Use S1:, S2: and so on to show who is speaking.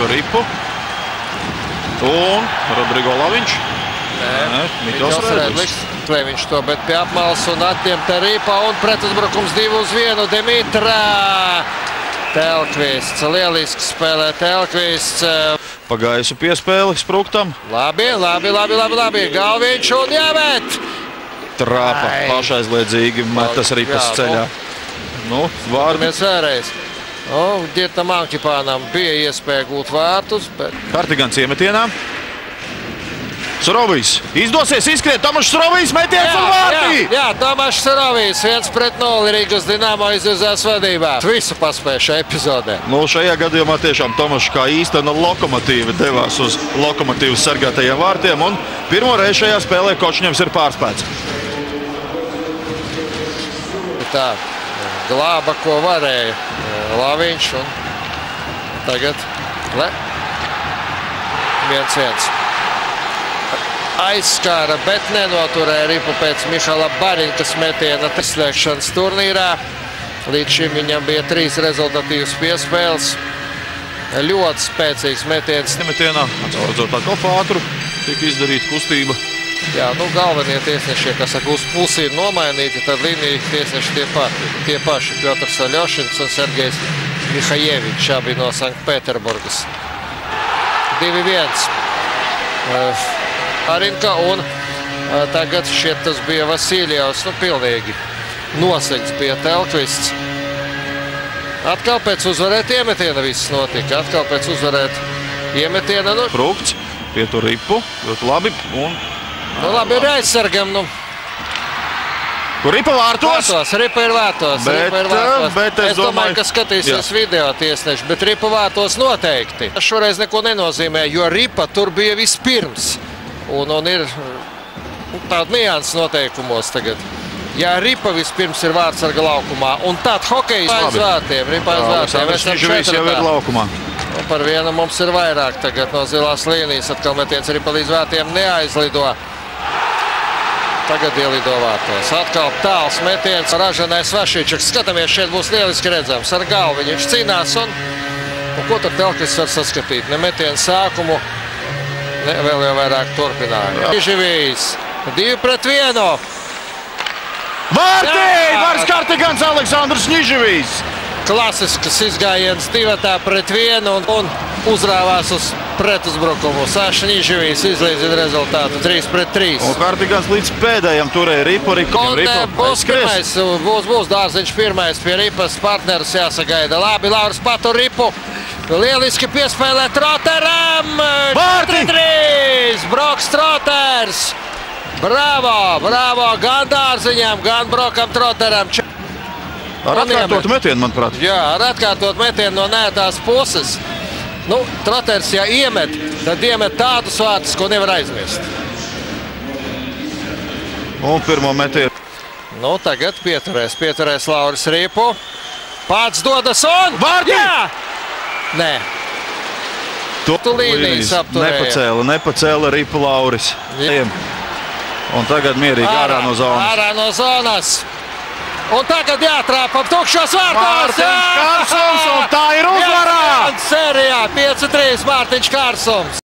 S1: Pietu Ripu. Un Rodrigo Laviņš. Nē, Miķels Rēdlis.
S2: Viņš to, bet pie apmales un atņemta Ripa un pretuzbrukums 2-1 Dimitra. Telkvists, lieliski spēlē Telkvists.
S1: Pagaisu piespēli Spruktam.
S2: Labi. Galviņš un jāmet.
S1: Trāpa pašaizliedzīgi metas Ripas ceļā. Nu,
S2: Vārdamies vēlreiz. Ģetam Ankipānam bija iespēja gūt vārtus, bet...
S1: Kartigans iemetienā. Surovijs izdosies izskriet. Tomašs Surovijs metiens un vārtī!
S2: Jā, Tomašs Surovijs 1-0 Rīgas Dinamo izvirzās vadībā. Visu paspēja šajā epizodē.
S1: Nu, šajā gadījumā tiešām Tomašs kā īstena lokomotīva devās uz lokomotīvas sargātajiem vārtiem un pirmo reizi šajā spēlē Kočņevs ir pārspēts.
S2: Tā, glāba, ko varēja Laviņš un tagad 1-1. Aizskāra, bet nenoturēja Ripu pēc Mišala Barinkas metiena izslēgšanas turnīrā. Līdz šim viņam bija 3 rezultatīvas piespēles. Ļoti spēcīgs metiens.
S1: Metienā, atsaudzot atkal fātru, tika izdarīta kustība.
S2: Jā, nu galvenie tiesneši, kas saka, uz pulsi ir nomainīti, tad līnija tiesneši tie paši. Piotrs Aļošins un Sergejs Mihajevičs, abi no Sanktpēterburgas. 2-1. Barinka un tagad šeit tas bija Vasiljevs, nu pilnīgi nosegts bija Telkvists. Atkal pēc uzvarēt iemetiena viss notika, atkal pēc uzvarēt iemetiena.
S1: Sprukts, Pietu Ripu, ļoti labi.
S2: Nu labi, ir aizsargam, nu.
S1: Kur Ripa vārtos?
S2: Ripa ir vārtos.
S1: Bet
S2: es domāju, ka skatīsies video tiesneši, bet Ripa vārtos noteikti. Tas šoreiz neko nenozīmē, jo Ripa tur bija vispirms. Un ir tāda nianses noteikumos tagad. Jā, Ripa vispirms ir vārtsarga laukumā, un tad hokejs aiz vārtiem. Ripa aiz vārtiem.
S1: Snižvijs jau ir laukumā.
S2: Par vienu mums ir vairāk tagad no zilās līnijas. Atkal metiens Ripa līdz vārtiem neaizlido. Tagad ielido vārtos. Atkal tāls metiens. Ražanais Vašičaks. Skatāmies, šeit būs lieliski redzams. Ar galvu viņš cīnās. Un ko tad Telkis var saskatīt? Ne metienu sākumu, ne vēl jau vairāk turpinājumu. Niživijs. 2-1.
S1: Vārtī! Vārds Kartigans, Aleksandrs Niživijs.
S2: Klasisks izgājiens 2-1 un uzrāvās uz pretuzbrukumu. Saša Niživijs izlīdzina rezultātu 3-3.
S1: Un Kartigans līdz pēdējam turēja Ripu.
S2: Būs Dārziņš pirmais pie Ripas. Partneris jāsagaida. Labi, Lauris patur Ripu. Lieliski piespēlē Troteram. 4-3. Broks Troters. Bravo gan Dārziņam, gan Brokam Troteram.
S1: Ar atkārtotu metienu, manuprāt.
S2: Jā, ar atkārtotu metienu no nētās puses. Nu, Troters, ja iemet, tad iemet tādus vārtus, ko nevar aizmirst.
S1: Un pirmo metienu.
S2: Nu, tagad pieturēs Lauris Ripu. Pats dodas un...
S1: Vārtī!
S2: Jā! Nē. Tu līnijas apturēja.
S1: Nepacēla Ripu Lauris. Un tagad mierīgi ārā no zonas.
S2: Ārā no zonas. Un tagad jātrāpa tukšos vārtos.
S1: Mārtiņš Kārsums, un tā ir uzvarā!
S2: Sērijā 5-3 Mārtiņš Kārsums.